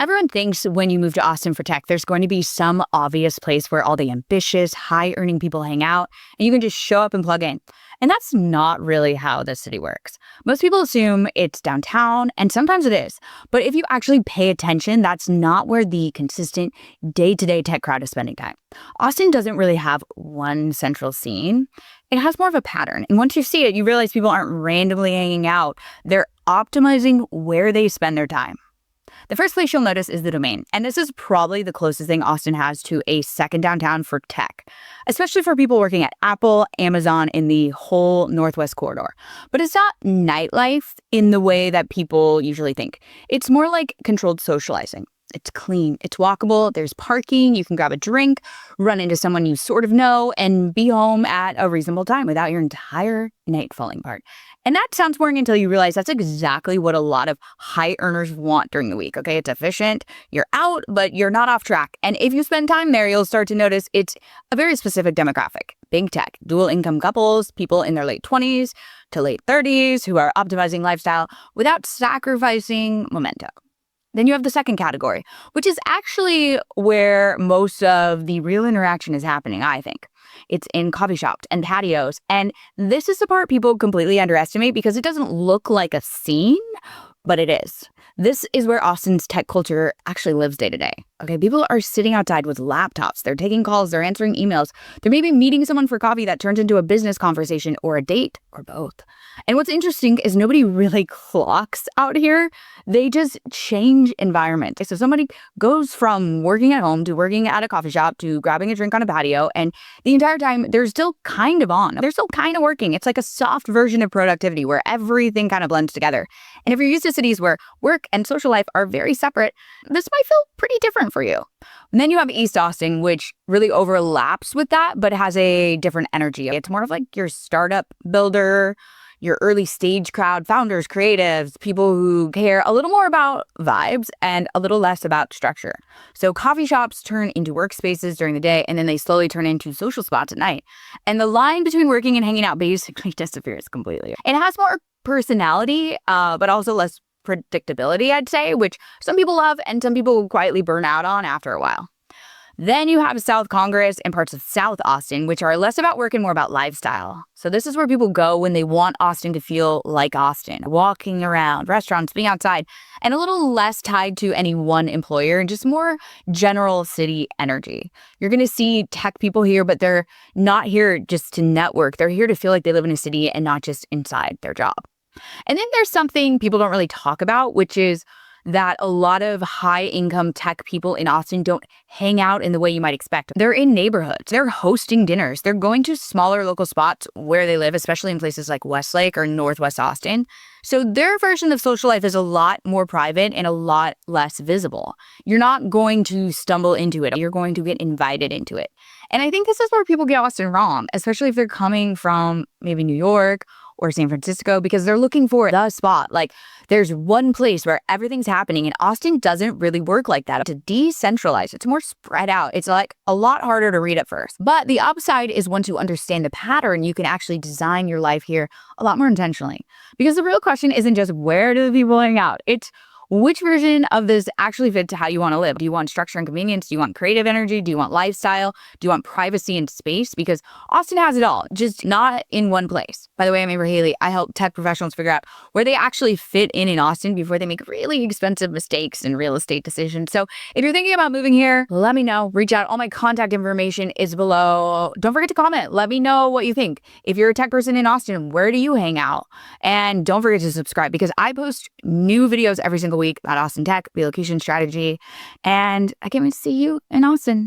Everyone thinks when you move to Austin for tech, there's going to be some obvious place where all the ambitious, high earning people hang out and you can just show up and plug in. And that's not really how the city works. Most people assume it's downtown, and sometimes it is. But if you actually pay attention, that's not where the consistent day-to-day tech crowd is spending time. Austin doesn't really have one central scene. It has more of a pattern. And once you see it, you realize people aren't randomly hanging out. They're optimizing where they spend their time. The first place you'll notice is the Domain, and this is probably the closest thing Austin has to a second downtown for tech, especially for people working at Apple, Amazon, in the whole Northwest corridor. But it's not nightlife in the way that people usually think. It's more like controlled socializing. It's clean, it's walkable, there's parking, you can grab a drink, run into someone you sort of know, and be home at a reasonable time without your entire night falling apart. And that sounds boring until you realize that's exactly what a lot of high earners want during the week, okay? It's efficient, you're out, but you're not off track. And if you spend time there, you'll start to notice it's a very specific demographic. Big tech, dual income couples, people in their late 20s to late 30s who are optimizing lifestyle without sacrificing momentum. Then you have the second category, which is actually where most of the real interaction is happening, I think. It's in coffee shops and patios. And this is the part people completely underestimate because it doesn't look like a scene, but it is. This is where Austin's tech culture actually lives day to day. Okay, people are sitting outside with laptops. They're taking calls. They're answering emails. They're maybe meeting someone for coffee that turns into a business conversation or a date or both. And what's interesting is nobody really clocks out here. They just change environment. So somebody goes from working at home to working at a coffee shop to grabbing a drink on a patio. And the entire time they're still kind of on. They're still kind of working. It's like a soft version of productivity where everything kind of blends together. And if you're used to cities where work and social life are very separate, this might feel pretty different for you. And then you have East Austin, which really overlaps with that, but has a different energy. It's more of like your startup builder, your early stage crowd, founders, creatives, people who care a little more about vibes and a little less about structure. So coffee shops turn into workspaces during the day, and then they slowly turn into social spots at night. And the line between working and hanging out basically disappears completely. It has more personality, but also less predictability, I'd say, which some people love and some people quietly burn out on after a while. Then you have South Congress and parts of South Austin, which are less about work and more about lifestyle. So this is where people go when they want Austin to feel like Austin, walking around, restaurants, being outside, and a little less tied to any one employer and just more general city energy. You're going to see tech people here, but they're not here just to network. They're here to feel like they live in a city and not just inside their job. And then there's something people don't really talk about, which is that a lot of high-income tech people in Austin don't hang out in the way you might expect. They're in neighborhoods. They're hosting dinners. They're going to smaller local spots where they live, especially in places like Westlake or Northwest Austin. So their version of social life is a lot more private and a lot less visible. You're not going to stumble into it. You're going to get invited into it. And I think this is where people get Austin wrong, especially if they're coming from maybe New York or San Francisco, because they're looking for the spot. Like there's one place where everything's happening, and Austin doesn't really work like that. To decentralize, it's more spread out. It's like a lot harder to read at first. But the upside is once you understand the pattern, you can actually design your life here a lot more intentionally. Because the real question isn't just where do the people hang out? It's which version of this actually fits how you want to live? Do you want structure and convenience? Do you want creative energy? Do you want lifestyle? Do you want privacy and space? Because Austin has it all, just not in one place. By the way, I'm Amber Haley. I help tech professionals figure out where they actually fit in Austin before they make really expensive mistakes in real estate decisions. So if you're thinking about moving here, let me know. Reach out. All my contact information is below. Don't forget to comment. Let me know what you think. If you're a tech person in Austin, where do you hang out? And don't forget to subscribe because I post new videos every single week about Austin tech, relocation strategy, and I can't wait to see you in Austin.